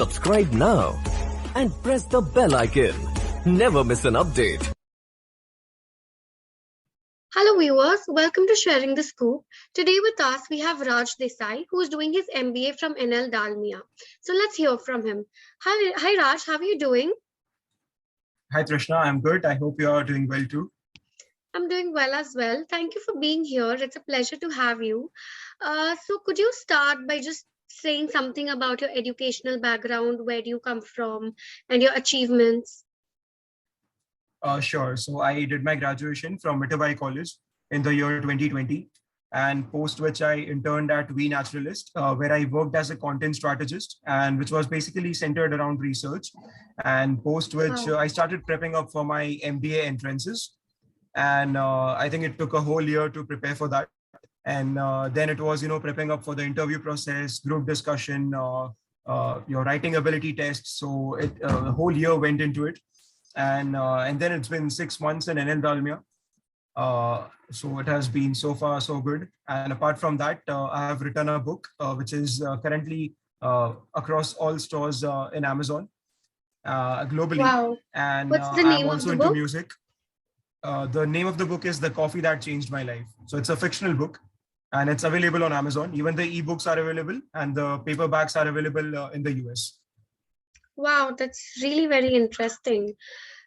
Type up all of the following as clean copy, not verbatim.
Subscribe now and press the bell icon. Never miss an update. Hello viewers, welcome to Sharing the Scoop. Today with us we have Raj Desai, who is doing his MBA from Dalmia. So let's hear from him. Hi Raj, how are you doing? Hi Trishna, I'm good. I hope you are doing well too. I'm doing well as well. Thank you for being here. It's a pleasure to have you. So could you start by just saying something about your educational background, where do you come from, and your achievements? Sure. So I did my graduation from Mithibai College in the year 2020, and post which I interned at We Naturalist, where I worked as a content strategist, and which was basically centered around research. And post which Wow. I started prepping up for my MBA entrances, and I think it took a whole year to prepare for that. And then it was, prepping up for the interview process, group discussion, your writing ability tests. So the whole year went into it, and then it's been 6 months in Dalmia. So it has been so far so good. And apart from that, I have written a book which is currently across all stores in Amazon globally. Wow. And What's the I'm name of also the into book? music. The name of the book is The Coffee That Changed My Life. So it's a fictional book, and it's available on Amazon. Even the ebooks are available, and the paperbacks are available in the US. Wow, that's really very interesting.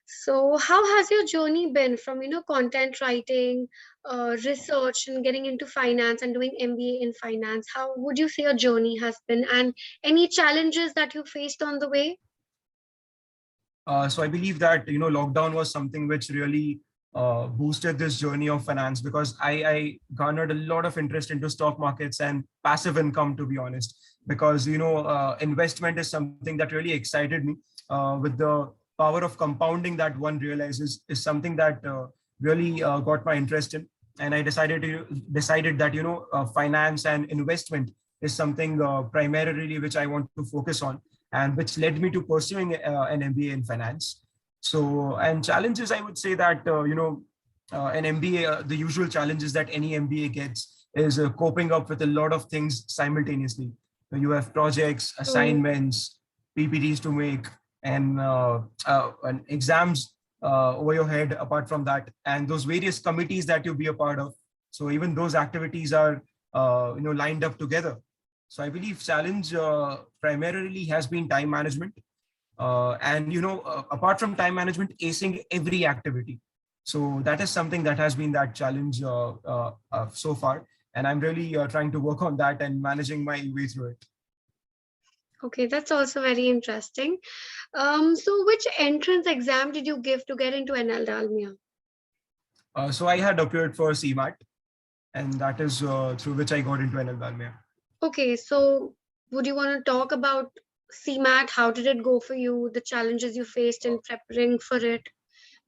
So, how has your journey been from, content writing, research, and getting into finance and doing MBA in finance? How would you say your journey has been, and any challenges that you faced on the way? So I believe that lockdown was something which really boosted this journey of finance, because I garnered a lot of interest into stock markets and passive income, to be honest, because investment is something that really excited me. With the power of compounding that one realizes is something that really got my interest in, and I decided that finance and investment is something primarily which I want to focus on, and which led me to pursuing an MBA in finance. So, and challenges, I would say that, an MBA, the usual challenges that any MBA gets is coping up with a lot of things simultaneously. So you have projects, True. assignments, PPTs to make, and exams over your head apart from that, and those various committees that you be a part of. So even those activities are, lined up together. So I believe challenge primarily has been time management, and apart from time management, acing every activity. So that is something that has been that challenge so far, and I'm really trying to work on that and managing my way through it. Okay, that's also very interesting. So which entrance exam did you give to get into NL Dalmia? So I had appeared for CMAT, and that is through which I got into NL Dalmia. Okay, so would you want to talk about CMAT? How did it go for you? The challenges you faced in preparing for it,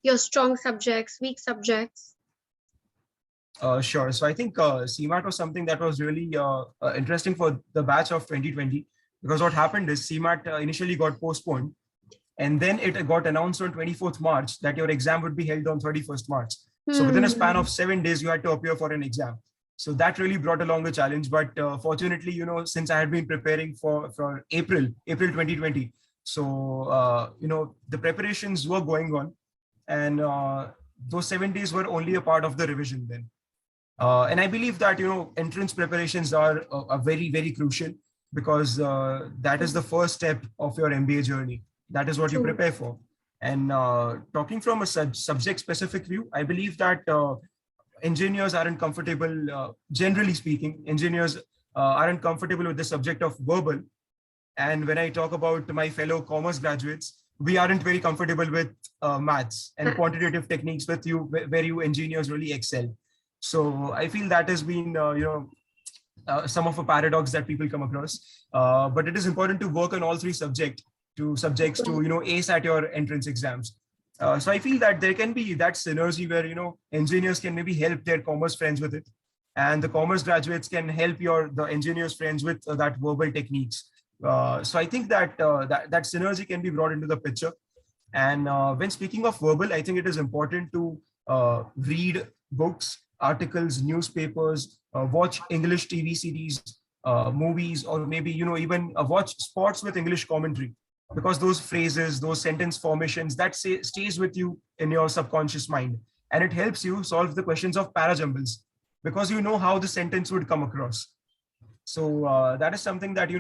your strong subjects, weak subjects? Sure. So I think CMAT was something that was really interesting for the batch of 2020, because what happened is CMAT initially got postponed, and then it got announced on 24th March that your exam would be held on 31st March. So within a span of 7 days, you had to appear for an exam. So that really brought along a challenge. But fortunately, since I had been preparing for April 2020, so the preparations were going on, and those 7 days were only a part of the revision then. And I believe that entrance preparations are very, very crucial, because that is the first step of your MBA journey. That is what you True. prepare for. And talking from a subject specific view, I believe that engineers aren't comfortable, generally speaking, engineers aren't comfortable with the subject of verbal. And when I talk about my fellow commerce graduates, we aren't very comfortable with maths and quantitative techniques with you, where you engineers really excel. So I feel that has been, some of a paradox that people come across. But it is important to work on all three subjects to ace at your entrance exams. So I feel that there can be that synergy where engineers can maybe help their commerce friends with it, and the commerce graduates can help the engineers friends with that verbal techniques. So I think that that synergy can be brought into the picture. And when speaking of verbal, I think it is important to read books, articles, newspapers, watch English TV series, movies, or maybe, even watch sports with English commentary, because those phrases, those sentence formations, that stays with you in your subconscious mind. And it helps you solve the questions of parajumbles, because you know how the sentence would come across. So that is something that,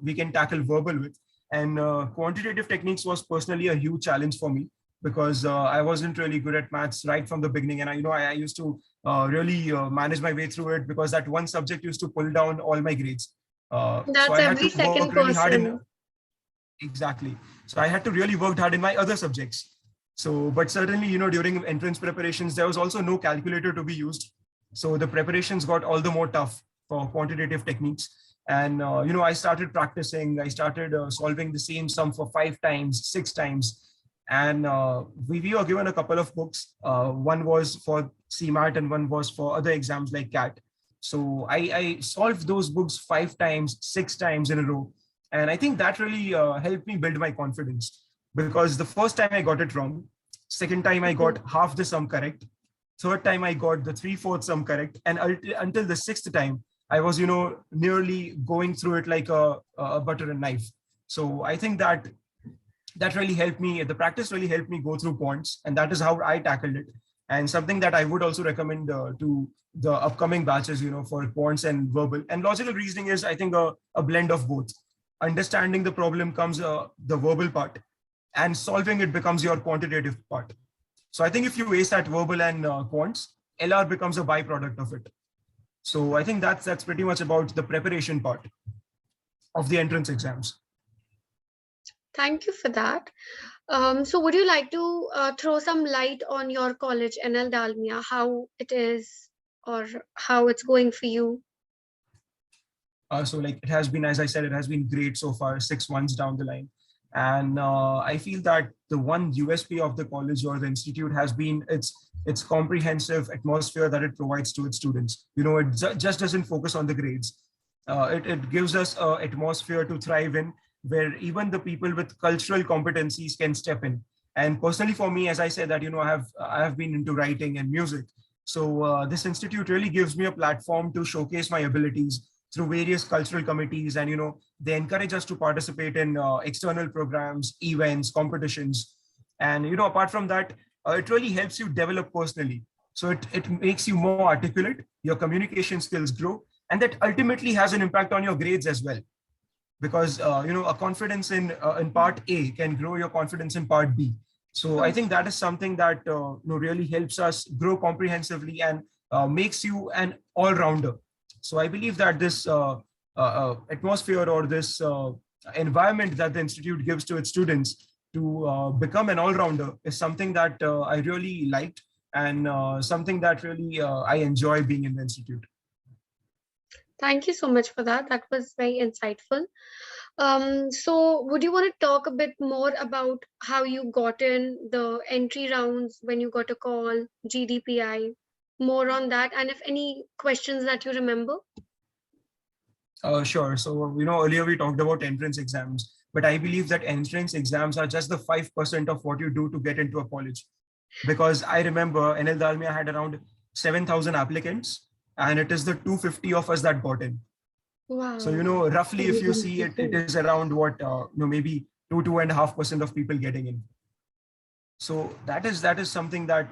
we can tackle verbal with. And quantitative techniques was personally a huge challenge for me, because I wasn't really good at maths right from the beginning. And I used to really manage my way through it, because that one subject used to pull down all my grades. So That's I had every to work second really hard in, person. exactly. So I had to really work hard in my other subjects. So, but certainly, during entrance preparations, there was also no calculator to be used. So the preparations got all the more tough for quantitative techniques. And, I started practicing, I started solving the same sum for 5 times, 6 times. And we were given a couple of books. One was for CMAT and one was for other exams like CAT. So I solved those books 5 times, 6 times in a row. And I think that really helped me build my confidence, because the first time I got it wrong, second time I got half the sum correct, third time I got the 3/4 sum correct, and until the sixth time I was, nearly going through it like a butter and knife. So I think that really helped me. The practice really helped me go through points, and that is how I tackled it. And something that I would also recommend to the upcoming batches, for points and verbal and logical reasoning, is, I think, a blend of both. Understanding the problem comes the verbal part, and solving it becomes your quantitative part. So I think if you ace at verbal and quants, LR becomes a byproduct of it. So I think that's pretty much about the preparation part of the entrance exams. Thank you for that. So would you like to throw some light on your college, NL Dalmia, how it is or how it's going for you? So like, it has been, as I said, it has been great so far, 6 months down the line. And I feel that the one USP of the college or the institute has been its comprehensive atmosphere that it provides to its students. It just doesn't focus on the grades. It gives us an atmosphere to thrive in, where even the people with cultural competencies can step in. And personally for me, as I said, that, I have been into writing and music. So this institute really gives me a platform to showcase my abilities through various cultural committees. And, they encourage us to participate in external programs, events, competitions. And, apart from that, it really helps you develop personally. So it makes you more articulate, your communication skills grow, and that ultimately has an impact on your grades as well. Because, a confidence in part A can grow your confidence in part B. So I think that is something that really helps us grow comprehensively and makes you an all-rounder. So I believe that this atmosphere, or this environment that the institute gives to its students to become an all-rounder, is something that I really liked, and something that really I enjoy being in the institute. Thank you so much for that. That was very insightful. So would you want to talk a bit more about how you got in the entry rounds, when you got a call, GDPI, more on that, and if any questions that you remember? Sure. So, earlier we talked about entrance exams, but I believe that entrance exams are just the 5% of what you do to get into a college. Because I remember NL Dalmia had around 7,000 applicants, and it is the 250 of us that got in. Wow. So, roughly, if you see it, it is around what, maybe 2.5% of people getting in. So that is something that,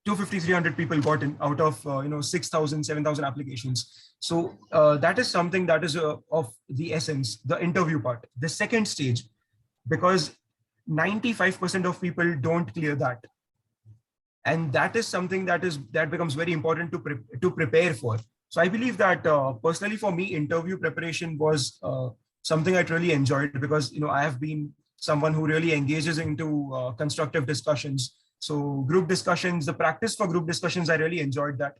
250, 300 people got in out of, 6,000, 7,000 applications. So that is something that is of the essence, the interview part, the second stage, because 95% of people don't clear that. And that is something that becomes very important to prepare for. So I believe that personally for me, interview preparation was something I really enjoyed, because, I have been someone who really engages into constructive discussions. So group discussions, the practice for group discussions, I really enjoyed that.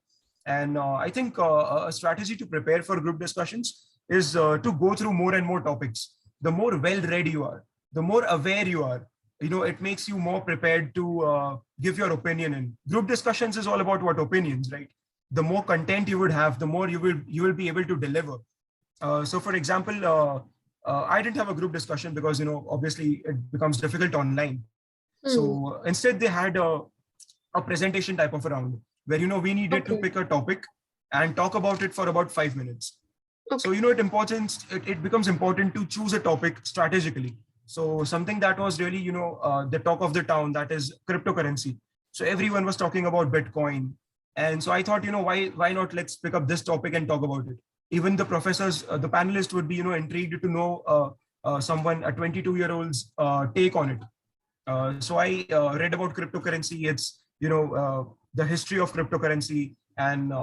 And I think a strategy to prepare for group discussions is to go through more and more topics. The more well-read you are, the more aware you are, it makes you more prepared to give your opinion. In group discussions is all about what opinions, right? The more content you would have, the more you will be able to deliver. So for example, I didn't have a group discussion because, obviously it becomes difficult online. So instead they had a presentation type of a round where, we needed to pick a topic and talk about it for about 5 minutes. So, Okay. it becomes important to choose a topic strategically. So something that was really, the talk of the town, that is cryptocurrency. So everyone was talking about Bitcoin. And so I thought, why not, let's pick up this topic and talk about it. Even the professors, the panelists would be, intrigued to know a 22-year-old's take on it. So I read about cryptocurrency, the history of cryptocurrency, and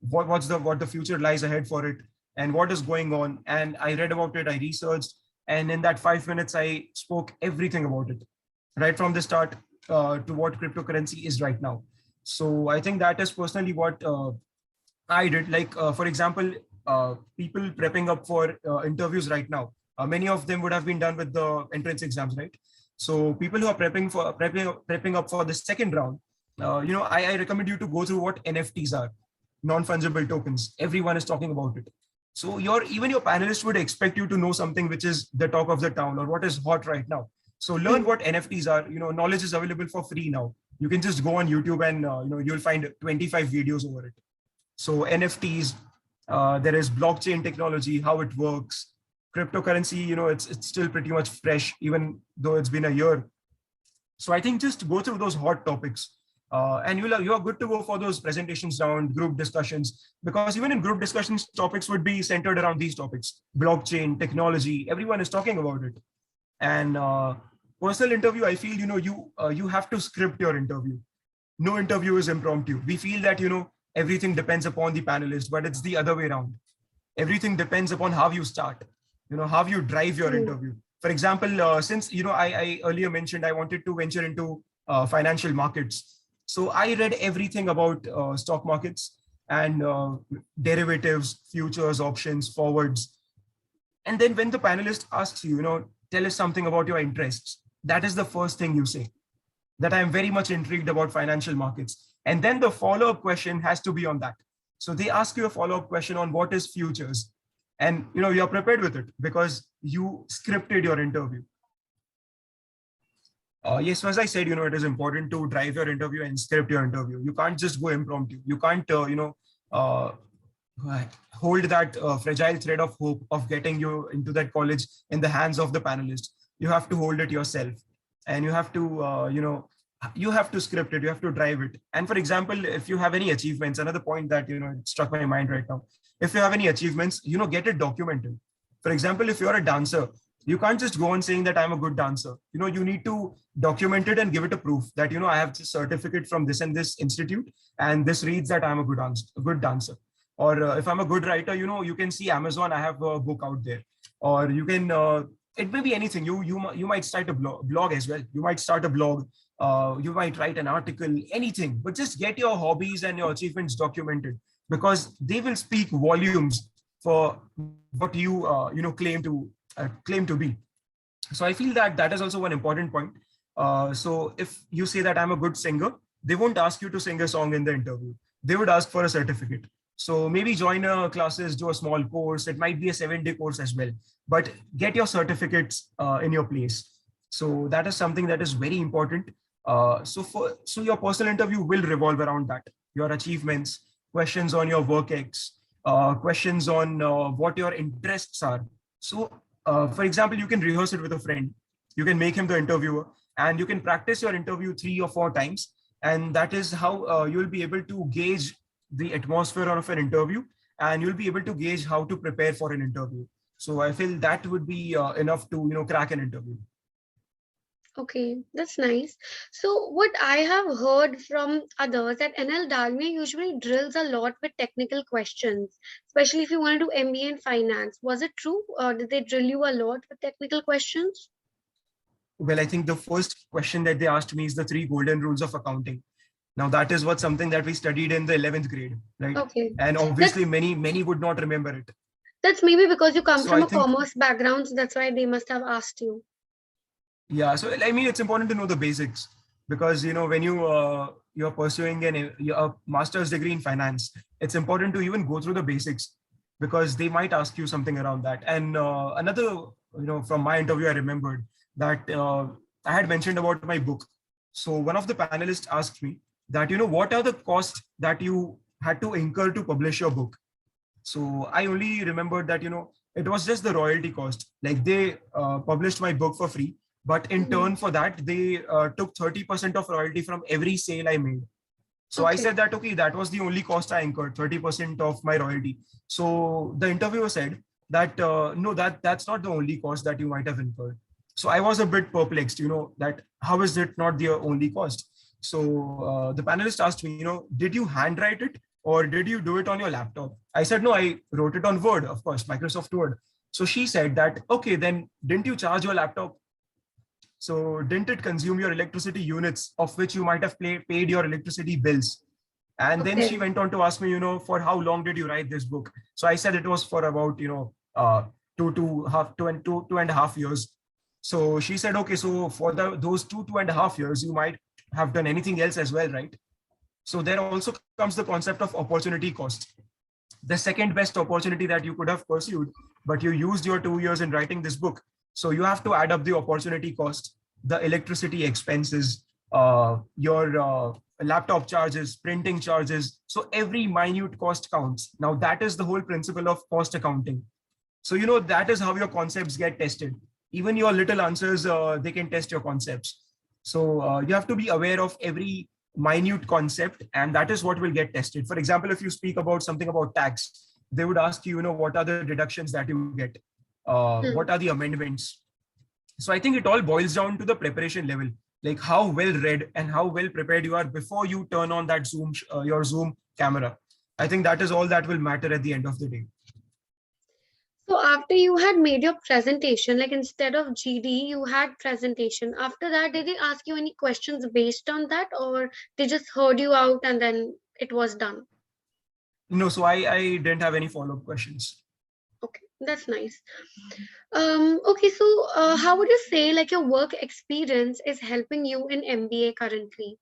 what the future lies ahead for it, and what is going on. And I read about it, I researched, and in that 5 minutes, I spoke everything about it, right from the start to what cryptocurrency is right now. So I think that is personally what I did. Like, for example, people prepping up for interviews right now, many of them would have been done with the entrance exams, right? So people who are prepping up for the second round, I recommend you to go through what NFTs are, non-fungible tokens. Everyone is talking about it. So even your panelists would expect you to know something which is the talk of the town or what is hot right now. So learn what NFTs are. Knowledge is available for free now. You can just go on YouTube and you'll find 25 videos over it. So NFTs, there is blockchain technology, how it works. Cryptocurrency, it's still pretty much fresh, even though it's been a year. So I think just go through those hot topics, and you are good to go for those presentations round, group discussions, because even in group discussions, topics would be centered around these topics: blockchain, technology. Everyone is talking about it. And personal interview, I feel you have to script your interview. No interview is impromptu. We feel that everything depends upon the panelist, but it's the other way around. Everything depends upon how you start, how you drive your Mm. interview. For example, since I earlier mentioned I wanted to venture into financial markets, so I read everything about stock markets and derivatives, futures, options, forwards. And then when the panelist asks you, tell us something about your interests, that is the first thing you say, that I'm very much intrigued about financial markets. And then the follow-up question has to be on that. So they ask you a follow-up question on what is futures. And you're prepared with it because you scripted your interview. Yes, as I said, it is important to drive your interview and script your interview. You can't just go impromptu. You can't, uh, hold that fragile thread of hope of getting you into that college in the hands of the panelist. You have to hold it yourself, and you have to, you have to script it. You have to drive it. And for example, if you have any achievements, another point that it struck my mind right now. If you have any achievements, get it documented. For example, if you're a dancer, you can't just go on saying that I'm a good dancer. You need to document it and give it a proof that I have this certificate from this and this institute, and this reads that I'm a good dancer. Or if I'm a good writer, you can see Amazon, I have a book out there. Or you can it may be anything. You might start a blog as well. You might start a blog, you might write an article, anything. But just get your hobbies and your achievements documented, because they will speak volumes for what you claim to be. So I feel that that is also one important point. So if you say that I'm a good singer, they won't ask you to sing a song in the interview. They would ask for a certificate. So maybe join a classes, do a small course. It might be a 7-day course as well, but get your certificates in your place. So that is something that is very important. So your personal interview will revolve around that: your achievements, questions on your work ex, questions on what your interests are. So, for example, you can rehearse it with a friend. You can make him the interviewer, and you can practice your interview 3 or 4 times. And that is how you'll be able to gauge the atmosphere of an interview, and you'll be able to gauge how to prepare for an interview. So I feel that would be enough to crack an interview. Okay, that's nice. So, what I have heard from others that NL Dalmia usually drills a lot with technical questions, especially if you want to do MBA in finance. Was it true? Or did they drill you a lot with technical questions? Well, I think the first question that they asked me is the 3 golden rules of accounting. Now, that is what something that we studied in the 11th grade, right? Okay, And obviously, that's many would not remember it. that's maybe because you come So from I a think, commerce background, so that's why they must have asked you. yeah. So I mean, it's important to know the basics, because when you're pursuing a master's degree in finance, it's important to even go through the basics, because they might ask you something around that. And another, from my interview, I remembered that I had mentioned about my book. So one of the panelists asked me that, what are the costs that you had to incur to publish your book? So I only remembered that, it was just the royalty cost. Like they published my book for free, but in Mhm. turn for that, they took 30% of royalty from every sale I made. So I Okay. said that, okay, that was the only cost I incurred, 30% of my royalty. So the interviewer said that, no, that's not the only cost that you might have incurred. So I was a bit perplexed, that how is it not the only cost? So the panelist asked me, did you handwrite it or did you do it on your laptop? I said, no, I wrote it on Word, of course, Microsoft Word. So she said that, okay, then didn't you charge your laptop? So didn't it consume your electricity units of which you might have paid your electricity bills? And then she Okay. went on to ask me, for how long did you write this book? So I said it was for about, two and a half years. So she said, okay, so for those two and a half years, you might have done anything else as well, right? So there also comes the concept of opportunity cost. The second best opportunity that you could have pursued, but you used your 2 years in writing this book. So you have to add up the opportunity cost, the electricity expenses, your laptop charges, printing charges. So every minute cost counts. Now that is the whole principle of cost accounting. So, that is how your concepts get tested. Even your little answers, they can test your concepts. So you have to be aware of every minute concept, and that is what will get tested. For example, if you speak about something about tax, they would ask you, what are the deductions that you get? What Hmm. are the amendments? So I think it all boils down to the preparation level, like how well read and how well prepared you are before you turn on that your Zoom camera. I think that is all that will matter at the end of the day. So after you had made your presentation, like instead of GD, you had presentation. After that, did they ask you any questions based on that, or they just heard you out and then it was done? No, so I didn't have any follow-up questions. Okay, that's nice. Okay, so how would you say like your work experience is helping you in MBA currently?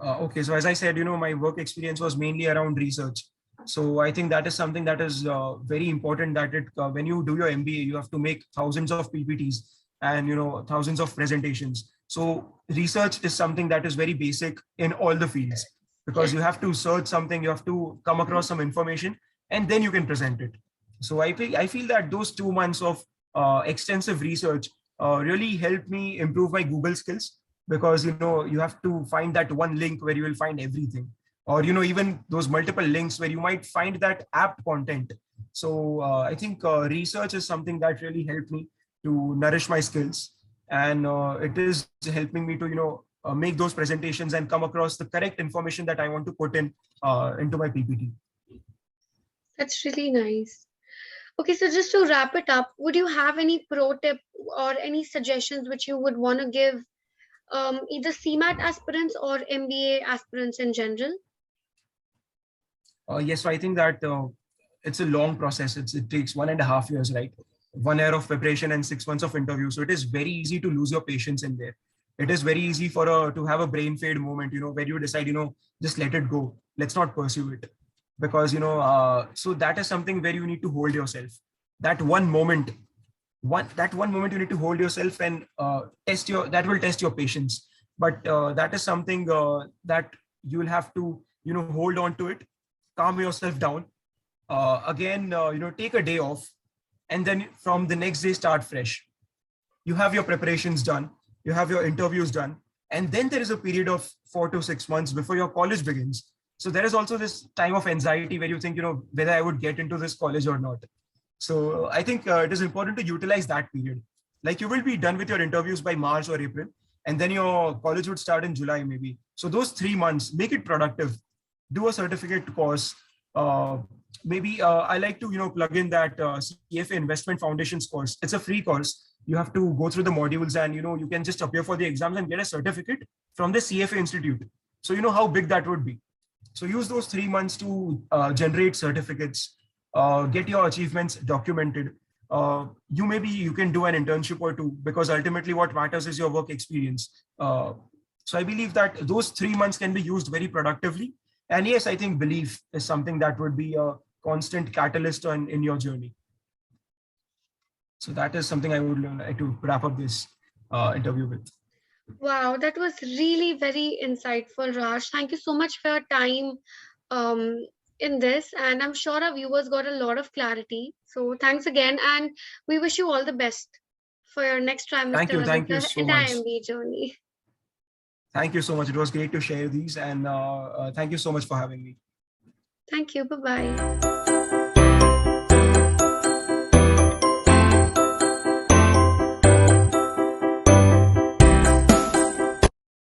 Okay, so as I said, my work experience was mainly around research. So I think that is something that is very important, that when you do your MBA, you have to make thousands of PPTs and thousands of presentations. So research is something that is very basic in all the fields, because Yes. you have to search something, you have to come across some information, and then you can present it. So I feel that those 2 months of extensive research really helped me improve my Google skills, because you have to find that one link where you will find everything, or even those multiple links where you might find that apt content. So I think research is something that really helped me to nourish my skills, and it is helping me to make those presentations and come across the correct information that I want to put in into my PPT. That's really nice. Okay, so just to wrap it up, would you have any pro tip or any suggestions which you would want to give either CMAT aspirants or MBA aspirants in general? Yes, so I think that it's a long process. It takes 1.5 years, right? 1 year of preparation and 6 months of interview. So it is very easy to lose your patience in there. It is very easy to have a brain fade moment, where you decide, just let it go. Let's not pursue it, because so that is something where you need to hold yourself. That one moment you need to hold yourself and that will test your patience. But that is something that you will have to hold on to it, calm yourself down, again take a day off, and then from the next day start fresh. You have your preparations done, you have your interviews done, and then there is a period of 4 to 6 months before your college begins. So there is also this time of anxiety where you think, whether I would get into this college or not. So I think it is important to utilize that period. Like you will be done with your interviews by March or April, and then your college would start in July maybe. So those 3 months, make it productive. Do a certificate course. Uh, Maybe I like to plug in that CFA Investment Foundations course. It's a free course. You have to go through the modules, and you can just appear for the exams and get a certificate from the CFA Institute. So you know how big that would be. So use those 3 months to generate certificates, get your achievements documented. You can do an internship or two, because ultimately what matters is your work experience. So I believe that those 3 months can be used very productively. And yes, I think belief is something that would be a constant catalyst in your journey. So that is something I would like to wrap up this interview with. Wow, that was really very insightful, Raj. Thank you so much for your time. Um, in this, and I'm sure our viewers got a lot of clarity. So thanks again, and we wish you all the best for your next trimester and Thank you the so entire much. MBA journey. Thank you so much. It was great to share these, and thank you so much for having me. Thank you. Bye bye.